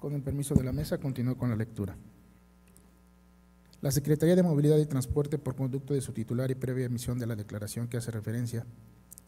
Con el permiso de la mesa, continúo con la lectura. La Secretaría de Movilidad y Transporte, por conducto de su titular y previa emisión de la declaración que hace referencia,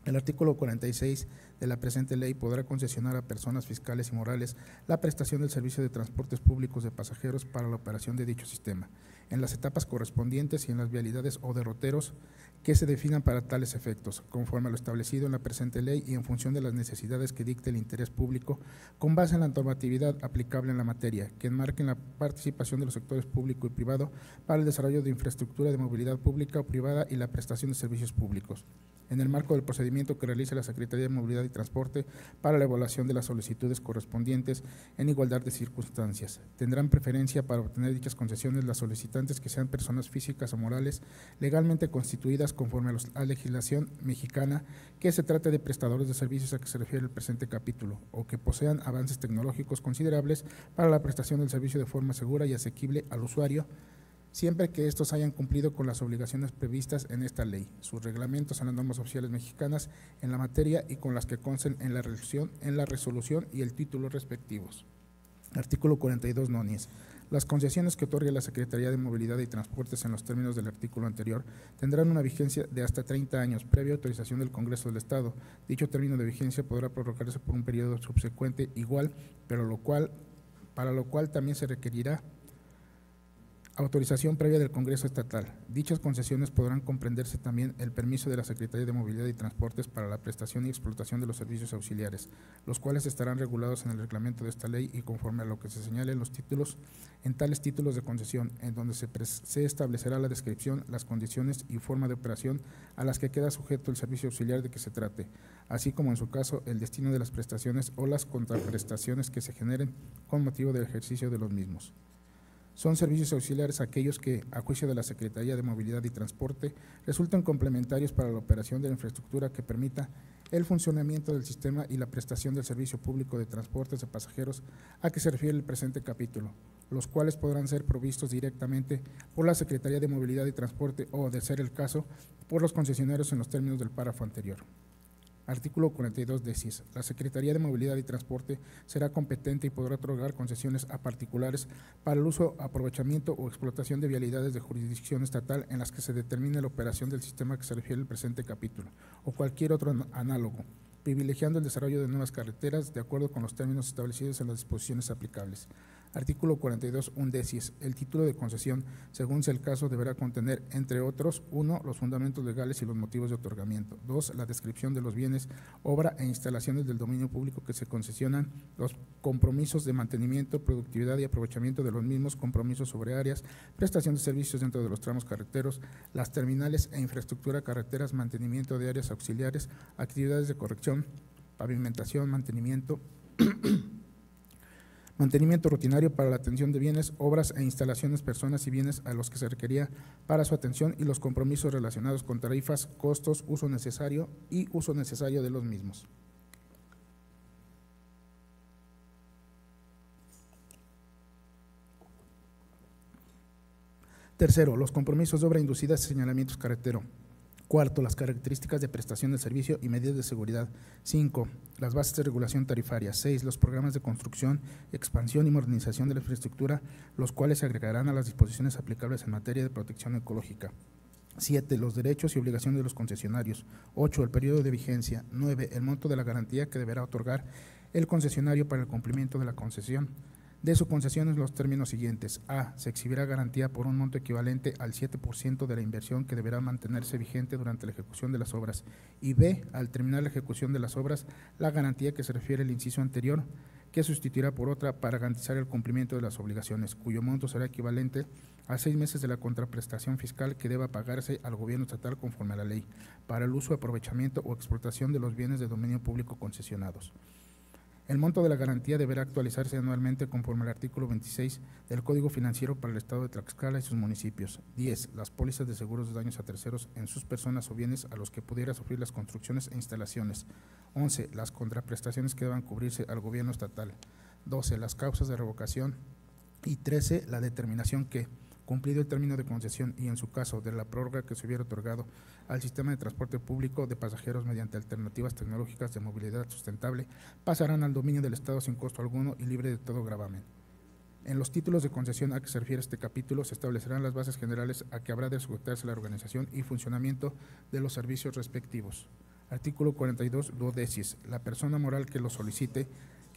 el artículo 46 de la presente ley podrá concesionar a personas fiscales y morales la prestación del servicio de transportes públicos de pasajeros para la operación de dicho sistema, en las etapas correspondientes y en las vialidades o derroteros que se definan para tales efectos, conforme a lo establecido en la presente ley y en función de las necesidades que dicte el interés público, con base en la normatividad aplicable en la materia, que enmarquen la participación de los sectores público y privado para el desarrollo de infraestructura de movilidad pública o privada y la prestación de servicios públicos, en el marco del procedimiento que realice la Secretaría de Movilidad y Transporte para la evaluación de las solicitudes correspondientes en igualdad de circunstancias. Tendrán preferencia para obtener dichas concesiones las solicitantes que sean personas físicas o morales legalmente constituidas conforme a la legislación mexicana, que se trate de prestadores de servicios a que se refiere el presente capítulo, o que posean avances tecnológicos considerables para la prestación del servicio de forma segura y asequible al usuario, siempre que estos hayan cumplido con las obligaciones previstas en esta ley, sus reglamentos en las normas oficiales mexicanas en la materia y con las que consten en la resolución y el título respectivos. Artículo 42 nonis. Las concesiones que otorgue la Secretaría de Movilidad y Transportes en los términos del artículo anterior tendrán una vigencia de hasta 30 años, previa autorización del Congreso del Estado. Dicho término de vigencia podrá prorrogarse por un periodo subsecuente igual, para lo cual también se requerirá autorización previa del Congreso Estatal. Dichas concesiones podrán comprenderse también el permiso de la Secretaría de Movilidad y Transportes para la prestación y explotación de los servicios auxiliares, los cuales estarán regulados en el reglamento de esta ley y conforme a lo que se señale en los títulos, en tales títulos de concesión, en donde se establecerá la descripción, las condiciones y forma de operación a las que queda sujeto el servicio auxiliar de que se trate, así como en su caso el destino de las prestaciones o las contraprestaciones que se generen con motivo del ejercicio de los mismos. Son servicios auxiliares aquellos que, a juicio de la Secretaría de Movilidad y Transporte, resultan complementarios para la operación de la infraestructura que permita el funcionamiento del sistema y la prestación del servicio público de transportes de pasajeros a que se refiere el presente capítulo, los cuales podrán ser provistos directamente por la Secretaría de Movilidad y Transporte o, de ser el caso, por los concesionarios en los términos del párrafo anterior. Artículo 42 decies. La Secretaría de Movilidad y Transporte será competente y podrá otorgar concesiones a particulares para el uso, aprovechamiento o explotación de vialidades de jurisdicción estatal en las que se determine la operación del sistema que se refiere al presente capítulo o cualquier otro análogo, privilegiando el desarrollo de nuevas carreteras de acuerdo con los términos establecidos en las disposiciones aplicables. Artículo 42 undecies. El título de concesión, según sea el caso, deberá contener, entre otros, 1. Los fundamentos legales y los motivos de otorgamiento. 2. La descripción de los bienes, obra e instalaciones del dominio público que se concesionan, los compromisos de mantenimiento, productividad y aprovechamiento de los mismos, compromisos sobre áreas, prestación de servicios dentro de los tramos carreteros, las terminales e infraestructura carreteras, mantenimiento de áreas auxiliares, actividades de corrección, pavimentación, mantenimiento rutinario para la atención de bienes, obras e instalaciones, personas y bienes a los que se requería para su atención y los compromisos relacionados con tarifas, costos, uso necesario de los mismos. Tercero, los compromisos de obra inducida y señalamientos carretero. Cuarto, las características de prestación del servicio y medidas de seguridad. 5. Las bases de regulación tarifaria. 6. Los programas de construcción, expansión y modernización de la infraestructura, los cuales se agregarán a las disposiciones aplicables en materia de protección ecológica. 7. Los derechos y obligaciones de los concesionarios. 8. El periodo de vigencia. 9. El monto de la garantía que deberá otorgar el concesionario para el cumplimiento de la concesión. De su concesión en los términos siguientes. A. Se exhibirá garantía por un monto equivalente al 7% de la inversión que deberá mantenerse vigente durante la ejecución de las obras. Y B. Al terminar la ejecución de las obras, la garantía que se refiere al inciso anterior, que sustituirá por otra para garantizar el cumplimiento de las obligaciones, cuyo monto será equivalente a 6 meses de la contraprestación fiscal que deba pagarse al gobierno estatal conforme a la ley, para el uso, aprovechamiento o explotación de los bienes de dominio público concesionados. El monto de la garantía deberá actualizarse anualmente conforme al artículo 26 del Código Financiero para el Estado de Tlaxcala y sus municipios. 10. Las pólizas de seguros de daños a terceros en sus personas o bienes a los que pudiera sufrir las construcciones e instalaciones. 11. Las contraprestaciones que deban cubrirse al gobierno estatal. 12. Las causas de revocación. Y 13. La determinación que, cumplido el término de concesión y en su caso de la prórroga que se hubiera otorgado al sistema de transporte público de pasajeros mediante alternativas tecnológicas de movilidad sustentable, pasarán al dominio del Estado sin costo alguno y libre de todo gravamen. En los títulos de concesión a que se refiere este capítulo se establecerán las bases generales a que habrá de sujetarse la organización y funcionamiento de los servicios respectivos. Artículo 42, duodecies. La persona moral que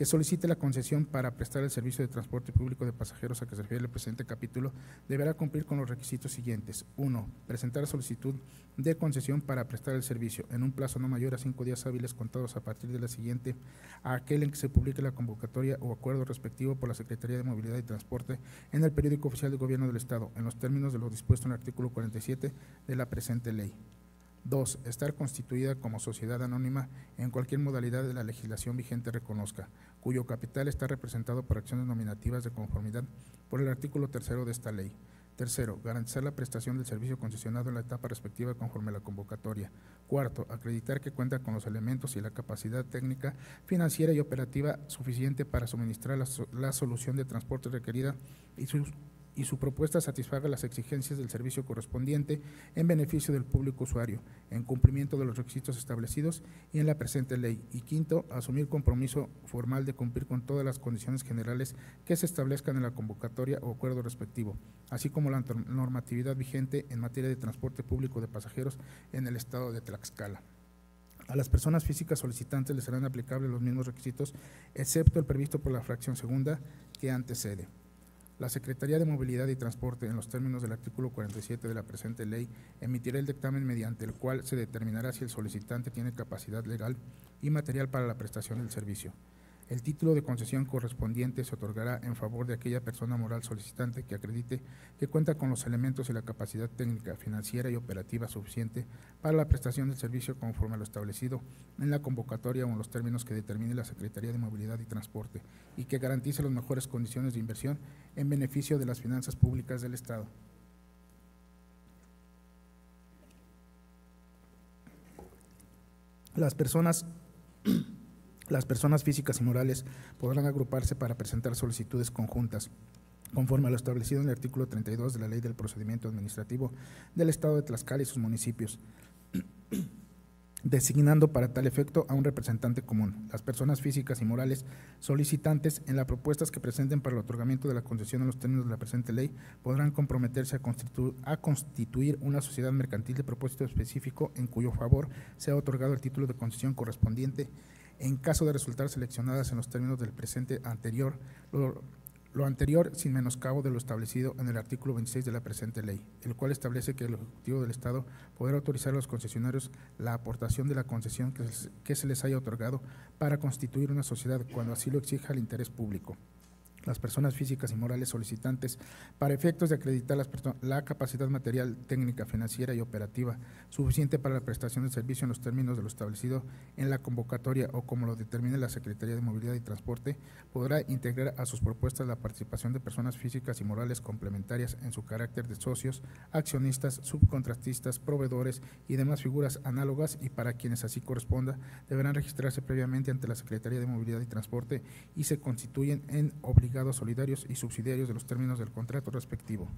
solicite la concesión para prestar el servicio de transporte público de pasajeros a que se refiere el presente capítulo deberá cumplir con los requisitos siguientes. 1. Presentar solicitud de concesión para prestar el servicio en un plazo no mayor a 5 días hábiles contados a partir de la siguiente a aquel en que se publique la convocatoria o acuerdo respectivo por la Secretaría de Movilidad y Transporte en el Periódico Oficial del Gobierno del Estado, en los términos de lo dispuesto en el artículo 47 de la presente ley. 2. Estar constituida como sociedad anónima en cualquier modalidad de la legislación vigente reconozca, cuyo capital está representado por acciones nominativas de conformidad por el artículo 3 de esta ley. Tercero, garantizar la prestación del servicio concesionado en la etapa respectiva conforme a la convocatoria. Cuarto, acreditar que cuenta con los elementos y la capacidad técnica, financiera y operativa suficiente para suministrar la solución de transporte requerida y su propuesta satisfaga las exigencias del servicio correspondiente en beneficio del público usuario, en cumplimiento de los requisitos establecidos y en la presente ley. Y quinto, asumir compromiso formal de cumplir con todas las condiciones generales que se establezcan en la convocatoria o acuerdo respectivo, así como la normatividad vigente en materia de transporte público de pasajeros en el estado de Tlaxcala. A las personas físicas solicitantes les serán aplicables los mismos requisitos, excepto el previsto por la fracción segunda que antecede. La Secretaría de Movilidad y Transporte, en los términos del artículo 47 de la presente ley, emitirá el dictamen mediante el cual se determinará si el solicitante tiene capacidad legal y material para la prestación del servicio. El título de concesión correspondiente se otorgará en favor de aquella persona moral solicitante que acredite que cuenta con los elementos y la capacidad técnica, financiera y operativa suficiente para la prestación del servicio conforme a lo establecido en la convocatoria o en los términos que determine la Secretaría de Movilidad y Transporte y que garantice las mejores condiciones de inversión en beneficio de las finanzas públicas del Estado. Las personas físicas y morales podrán agruparse para presentar solicitudes conjuntas, conforme a lo establecido en el artículo 32 de la Ley del Procedimiento Administrativo del Estado de Tlaxcala y sus municipios, designando para tal efecto a un representante común. Las personas físicas y morales solicitantes en las propuestas que presenten para el otorgamiento de la concesión en los términos de la presente ley podrán comprometerse a constituir una sociedad mercantil de propósito específico en cuyo favor sea otorgado el título de concesión correspondiente. En caso de resultar seleccionadas en los términos del presente anterior, lo anterior sin menoscabo de lo establecido en el artículo 26 de la presente ley, el cual establece que el Ejecutivo del Estado podrá autorizar a los concesionarios la aportación de la concesión que se les haya otorgado para constituir una sociedad cuando así lo exija el interés público. Las personas físicas y morales solicitantes, para efectos de acreditar la capacidad material, técnica, financiera y operativa suficiente para la prestación de servicio en los términos de lo establecido en la convocatoria o como lo determine la Secretaría de Movilidad y Transporte, podrá integrar a sus propuestas la participación de personas físicas y morales complementarias en su carácter de socios, accionistas, subcontratistas, proveedores y demás figuras análogas y para quienes así corresponda, deberán registrarse previamente ante la Secretaría de Movilidad y Transporte y se constituyen en obligados solidarios y subsidiarios de los términos del contrato respectivo.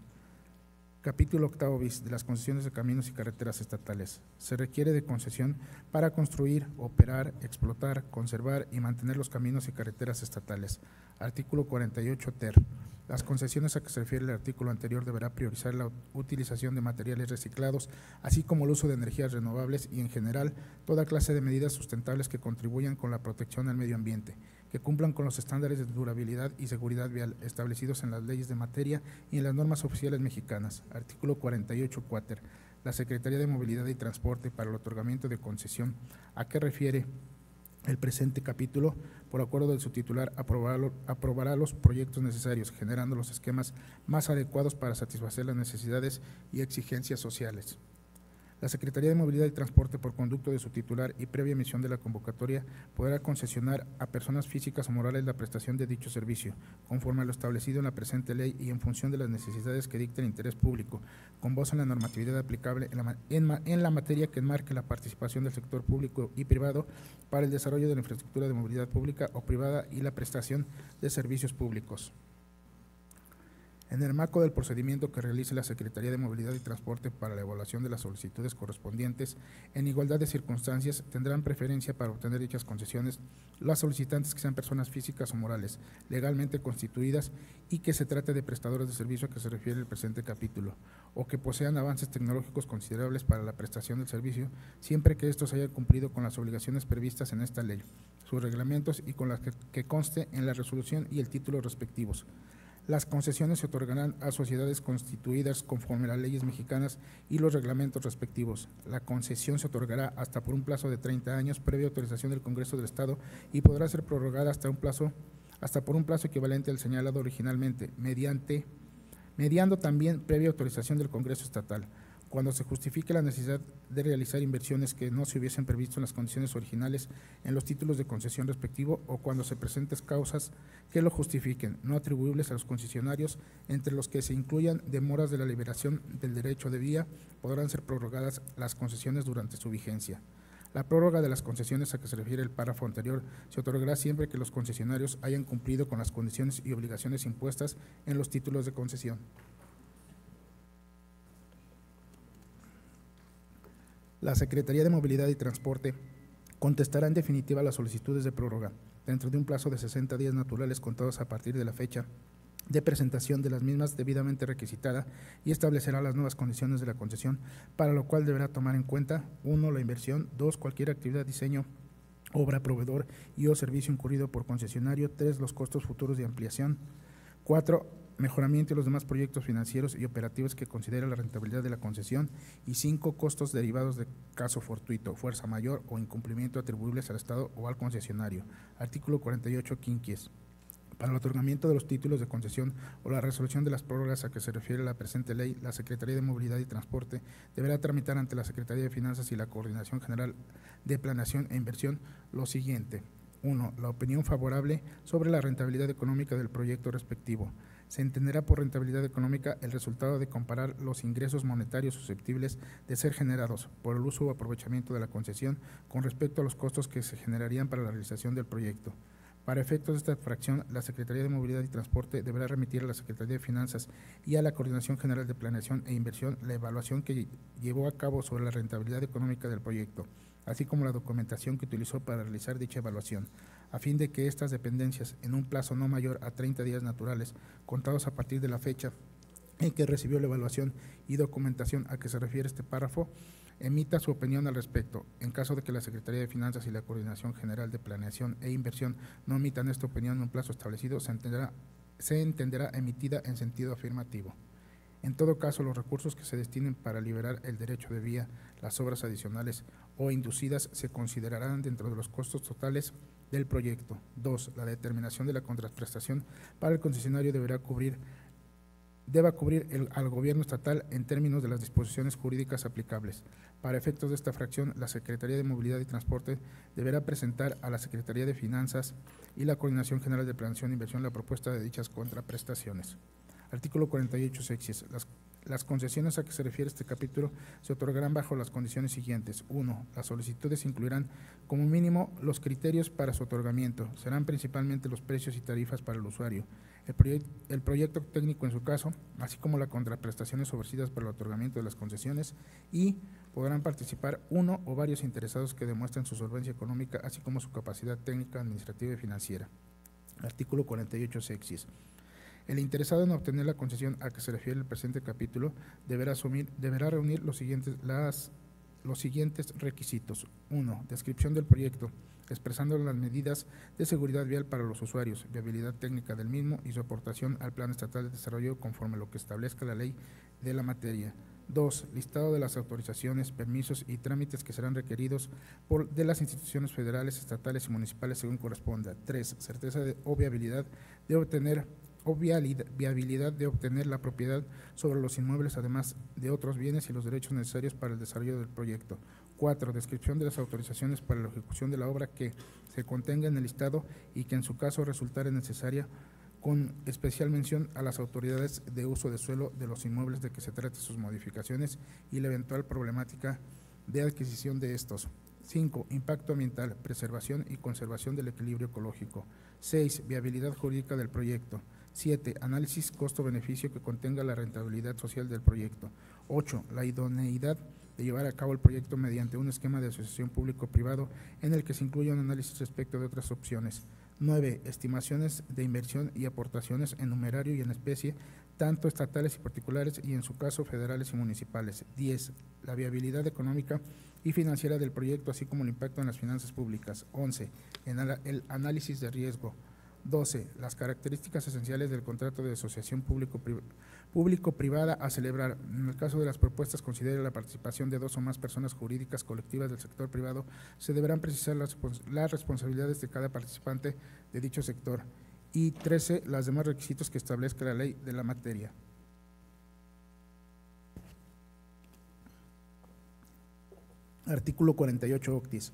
Capítulo octavo bis de las concesiones de caminos y carreteras estatales. Se requiere de concesión para construir, operar, explotar, conservar y mantener los caminos y carreteras estatales. Artículo 48 ter. Las concesiones a que se refiere el artículo anterior deberá priorizar la utilización de materiales reciclados, así como el uso de energías renovables y, en general, toda clase de medidas sustentables que contribuyan con la protección del medio ambiente, que cumplan con los estándares de durabilidad y seguridad vial establecidos en las leyes de materia y en las normas oficiales mexicanas. Artículo 48 cuater. La Secretaría de Movilidad y Transporte, para el otorgamiento de concesión a que refiere el presente capítulo, por acuerdo de su titular, aprobará los proyectos necesarios, generando los esquemas más adecuados para satisfacer las necesidades y exigencias sociales. La Secretaría de Movilidad y Transporte, por conducto de su titular y previa emisión de la convocatoria, podrá concesionar a personas físicas o morales la prestación de dicho servicio, conforme a lo establecido en la presente ley y en función de las necesidades que dicte el interés público, con base en la normatividad aplicable en la materia que enmarque la participación del sector público y privado para el desarrollo de la infraestructura de movilidad pública o privada y la prestación de servicios públicos. En el marco del procedimiento que realice la Secretaría de Movilidad y Transporte para la evaluación de las solicitudes correspondientes, en igualdad de circunstancias, tendrán preferencia para obtener dichas concesiones las solicitantes que sean personas físicas o morales, legalmente constituidas y que se trate de prestadores de servicio a que se refiere el presente capítulo, o que posean avances tecnológicos considerables para la prestación del servicio, siempre que estos hayan cumplido con las obligaciones previstas en esta ley, sus reglamentos y con las que conste en la resolución y el título respectivos. Las concesiones se otorgarán a sociedades constituidas conforme a las leyes mexicanas y los reglamentos respectivos. La concesión se otorgará hasta por un plazo de 30 años previa autorización del Congreso del Estado y podrá ser prorrogada hasta por un plazo equivalente al señalado originalmente, mediando también previa autorización del Congreso Estatal, cuando se justifique la necesidad de realizar inversiones que no se hubiesen previsto en las condiciones originales en los títulos de concesión respectivo o cuando se presenten causas que lo justifiquen, no atribuibles a los concesionarios, entre los que se incluyan demoras de la liberación del derecho de vía, podrán ser prorrogadas las concesiones durante su vigencia. La prórroga de las concesiones a que se refiere el párrafo anterior se otorgará siempre que los concesionarios hayan cumplido con las condiciones y obligaciones impuestas en los títulos de concesión. La Secretaría de Movilidad y Transporte contestará en definitiva las solicitudes de prórroga dentro de un plazo de 60 días naturales contados a partir de la fecha de presentación de las mismas debidamente requisitada y establecerá las nuevas condiciones de la concesión, para lo cual deberá tomar en cuenta 1. La inversión, 2. Cualquier actividad, diseño, obra, proveedor y o servicio incurrido por concesionario, 3. Los costos futuros de ampliación, 4. Mejoramiento y los demás proyectos financieros y operativos que considera la rentabilidad de la concesión y 5. Costos derivados de caso fortuito, fuerza mayor o incumplimiento atribuibles al Estado o al concesionario. Artículo 48 quinquies. Para el otorgamiento de los títulos de concesión o la resolución de las prórrogas a que se refiere la presente ley, la Secretaría de Movilidad y Transporte deberá tramitar ante la Secretaría de Finanzas y la Coordinación General de Planeación e Inversión lo siguiente. 1. La opinión favorable sobre la rentabilidad económica del proyecto respectivo. Se entenderá por rentabilidad económica el resultado de comparar los ingresos monetarios susceptibles de ser generados por el uso o aprovechamiento de la concesión con respecto a los costos que se generarían para la realización del proyecto. Para efectos de esta fracción, la Secretaría de Movilidad y Transporte deberá remitir a la Secretaría de Finanzas y a la Coordinación General de Planeación e Inversión la evaluación que llevó a cabo sobre la rentabilidad económica del proyecto, así como la documentación que utilizó para realizar dicha evaluación, a fin de que estas dependencias, en un plazo no mayor a 30 días naturales, contados a partir de la fecha en que recibió la evaluación y documentación a que se refiere este párrafo, emita su opinión al respecto. En caso de que la Secretaría de Finanzas y la Coordinación General de Planeación e Inversión no emitan esta opinión en un plazo establecido, se entenderá emitida en sentido afirmativo. En todo caso, los recursos que se destinen para liberar el derecho de vía, las obras adicionales o inducidas se considerarán dentro de los costos totales del proyecto. 2. La determinación de la contraprestación para el concesionario deba cubrir al gobierno estatal en términos de las disposiciones jurídicas aplicables. Para efectos de esta fracción, la Secretaría de Movilidad y Transporte deberá presentar a la Secretaría de Finanzas y la Coordinación General de Planeación e Inversión la propuesta de dichas contraprestaciones. Artículo 48 sexies. Las concesiones a que se refiere este capítulo se otorgarán bajo las condiciones siguientes. 1. Las solicitudes incluirán como mínimo los criterios para su otorgamiento. Serán principalmente los precios y tarifas para el usuario, el proyecto técnico en su caso, así como las contraprestaciones ofrecidas para el otorgamiento de las concesiones, y podrán participar uno o varios interesados que demuestren su solvencia económica, así como su capacidad técnica, administrativa y financiera. Artículo 48 sexies. El interesado en obtener la concesión a que se refiere el presente capítulo deberá reunir los siguientes requisitos. 1. Descripción del proyecto, expresando las medidas de seguridad vial para los usuarios, viabilidad técnica del mismo y su aportación al Plan Estatal de Desarrollo conforme a lo que establezca la ley de la materia. 2. Listado de las autorizaciones, permisos y trámites que serán requeridos de las instituciones federales, estatales y municipales según corresponda. 3. Certeza o viabilidad de obtener la propiedad sobre los inmuebles, además de otros bienes y los derechos necesarios para el desarrollo del proyecto. 4. Descripción de las autorizaciones para la ejecución de la obra que se contenga en el listado y que en su caso resultare necesaria, con especial mención a las autoridades de uso de suelo de los inmuebles de que se trate sus modificaciones y la eventual problemática de adquisición de estos. 5. Impacto ambiental, preservación y conservación del equilibrio ecológico. 6. Viabilidad jurídica del proyecto. 7. Análisis costo-beneficio que contenga la rentabilidad social del proyecto. 8. La idoneidad de llevar a cabo el proyecto mediante un esquema de asociación público-privado en el que se incluya un análisis respecto de otras opciones. 9. Estimaciones de inversión y aportaciones en numerario y en especie, tanto estatales y particulares y en su caso federales y municipales. 10. La viabilidad económica y financiera del proyecto, así como el impacto en las finanzas públicas. 11. El análisis de riesgo. 12. Las características esenciales del contrato de asociación público-privada a celebrar. En el caso de las propuestas considere la participación de 2 o más personas jurídicas colectivas del sector privado, se deberán precisar las responsabilidades de cada participante de dicho sector. Y 13. Los demás requisitos que establezca la ley de la materia. Artículo 48 octis.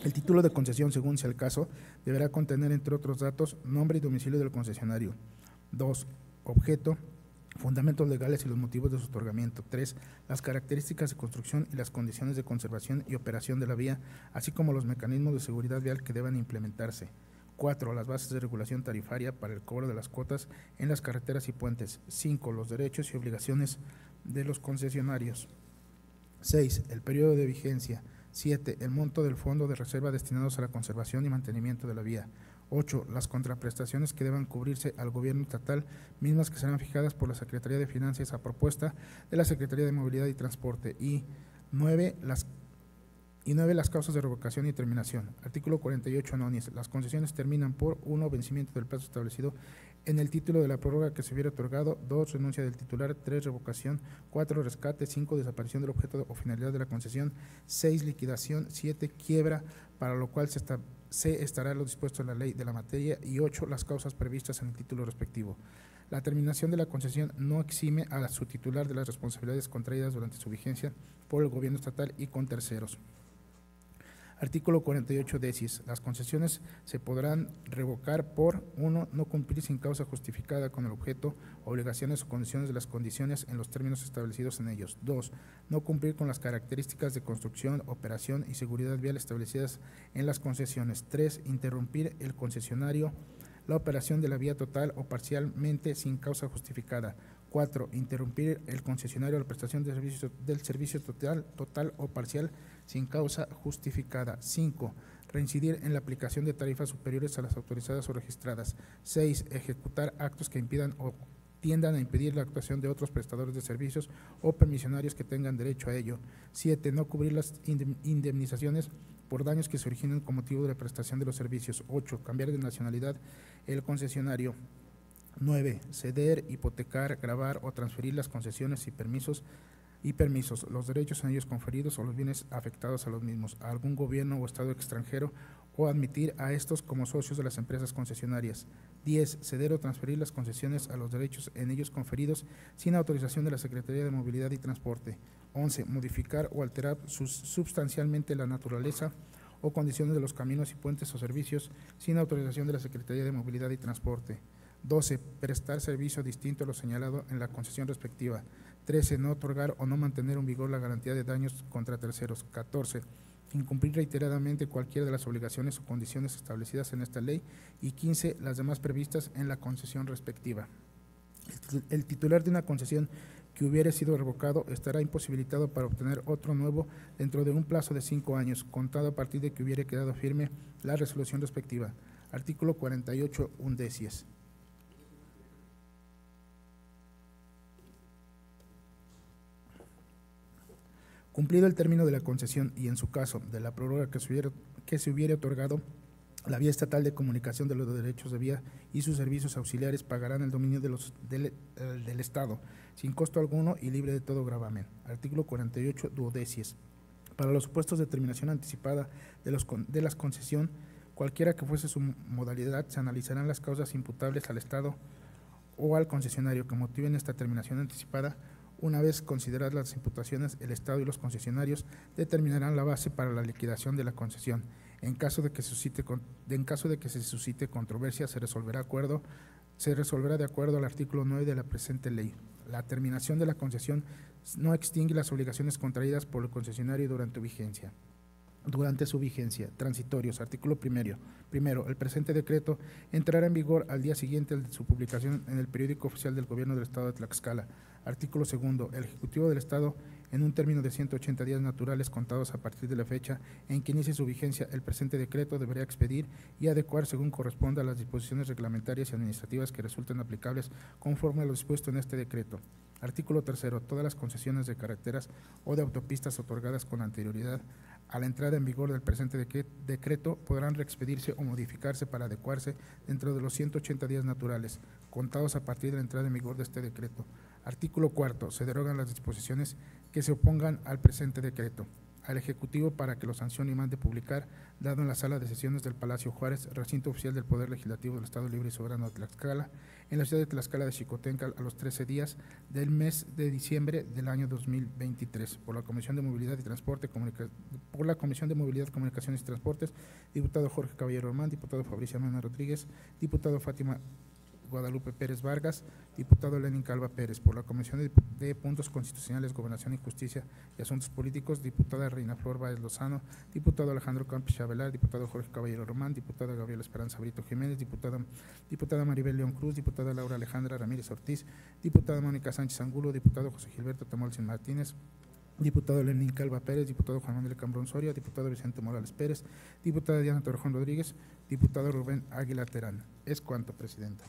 El título de concesión, según sea el caso, deberá contener, entre otros datos, nombre y domicilio del concesionario. 2. Objeto, fundamentos legales y los motivos de su otorgamiento. 3. Las características de construcción y las condiciones de conservación y operación de la vía, así como los mecanismos de seguridad vial que deban implementarse. 4. Las bases de regulación tarifaria para el cobro de las cuotas en las carreteras y puentes. 5. Los derechos y obligaciones de los concesionarios. 6. El periodo de vigencia. 7. El monto del fondo de reserva destinados a la conservación y mantenimiento de la vía. 8. Las contraprestaciones que deban cubrirse al gobierno estatal, mismas que serán fijadas por la Secretaría de Finanzas a propuesta de la Secretaría de Movilidad y Transporte. Y 9. Las causas de revocación y terminación. Artículo 48 anonis. Las concesiones terminan por 1. Vencimiento del plazo establecido en el título de la prórroga que se hubiera otorgado. 2. Renuncia del titular. 3. Revocación. 4. Rescate. 5. Desaparición del objeto o finalidad de la concesión. 6. Liquidación. 7. Quiebra, para lo cual se estará lo dispuesto en la ley de la materia. Y 8. Las causas previstas en el título respectivo. La terminación de la concesión no exime a su titular de las responsabilidades contraídas durante su vigencia por el gobierno estatal y con terceros. Artículo 48 decies. Las concesiones se podrán revocar por 1. No cumplir sin causa justificada con el objeto, obligaciones o condiciones de las condiciones en los términos establecidos en ellos. 2. No cumplir con las características de construcción, operación y seguridad vial establecidas en las concesiones. 3. Interrumpir el concesionario la operación de la vía total o parcialmente sin causa justificada. 4. Interrumpir el concesionario la prestación del servicio total o parcial sin causa justificada. 5. Reincidir en la aplicación de tarifas superiores a las autorizadas o registradas. 6. Ejecutar actos que impidan o tiendan a impedir la actuación de otros prestadores de servicios o permisionarios que tengan derecho a ello. 7. No cubrir las indemnizaciones por daños que se originen con motivo de la prestación de los servicios. 8. Cambiar de nacionalidad el concesionario. 9. Ceder, hipotecar, gravar o transferir las concesiones y permisos, los derechos en ellos conferidos o los bienes afectados a los mismos, a algún gobierno o estado extranjero o admitir a estos como socios de las empresas concesionarias. 10. Ceder o transferir las concesiones a los derechos en ellos conferidos sin autorización de la Secretaría de Movilidad y Transporte. 11. Modificar o alterar sustancialmente la naturaleza o condiciones de los caminos y puentes o servicios sin autorización de la Secretaría de Movilidad y Transporte. 12. Prestar servicio distinto a lo señalado en la concesión respectiva. 13. No otorgar o no mantener en vigor la garantía de daños contra terceros. 14. Incumplir reiteradamente cualquiera de las obligaciones o condiciones establecidas en esta ley. Y 15. Las demás previstas en la concesión respectiva. El titular de una concesión que hubiere sido revocado estará imposibilitado para obtener otro nuevo dentro de un plazo de 5 años, contado a partir de que hubiere quedado firme la resolución respectiva. Artículo 48 undecies. Cumplido el término de la concesión y, en su caso, de la prórroga que se hubiere otorgado, la Vía Estatal de Comunicación de los Derechos de Vía y sus servicios auxiliares pagarán el dominio del Estado, sin costo alguno y libre de todo gravamen. Artículo 48 duodécies. Para los supuestos de terminación anticipada de la concesión, cualquiera que fuese su modalidad, se analizarán las causas imputables al Estado o al concesionario que motiven esta terminación anticipada. Una vez consideradas las imputaciones, el Estado y los concesionarios determinarán la base para la liquidación de la concesión. En caso de que se suscite controversia, se resolverá de acuerdo al artículo 9 de la presente ley. La terminación de la concesión no extingue las obligaciones contraídas por el concesionario durante vigencia. durante su vigencia. Transitorios. Artículo primero. Primero, el presente decreto entrará en vigor al día siguiente de su publicación en el periódico oficial del Gobierno del Estado de Tlaxcala. Artículo segundo. El Ejecutivo del Estado, en un término de 180 días naturales contados a partir de la fecha en que inicie su vigencia, el presente decreto deberá expedir y adecuar según corresponda a las disposiciones reglamentarias y administrativas que resulten aplicables conforme a lo dispuesto en este decreto. Artículo tercero. Todas las concesiones de carreteras o de autopistas otorgadas con anterioridad a la entrada en vigor del presente decreto podrán reexpedirse o modificarse para adecuarse dentro de los 180 días naturales, contados a partir de la entrada en vigor de este decreto. Artículo cuarto. Se derogan las disposiciones que se opongan al presente decreto. Al Ejecutivo para que lo sancione y mande publicar, dado en la sala de sesiones del Palacio Juárez, recinto oficial del Poder Legislativo del Estado Libre y Soberano de Tlaxcala, en la ciudad de Tlaxcala de Xicoténcatl, a los 13 días del mes de diciembre del año 2023, por la Comisión de Movilidad y Transporte, Comunicaciones y Transportes, diputado Jorge Caballero Román, diputado Fabricio Mena Rodríguez, diputado Fátima Guadalupe Pérez Vargas, diputado Lenin Calva Pérez. Por la Comisión de Puntos Constitucionales, Gobernación y Justicia y Asuntos Políticos, diputada Reina Flor Báez Lozano, diputado Alejandro Campos Chavelar, diputado Jorge Caballero Román, diputada Gabriela Esperanza Brito Jiménez, diputada Maribel León Cruz, diputada Laura Alejandra Ramírez Ortiz, diputada Mónica Sánchez Angulo, diputado José Gilberto Tamolcin Martínez, diputado Lenin Calva Pérez, diputado Juan Manuel Cambrón Soria, diputado Vicente Morales Pérez, diputada Diana Torrejón Rodríguez, diputado Rubén Águila Terán. Es cuanto, presidenta.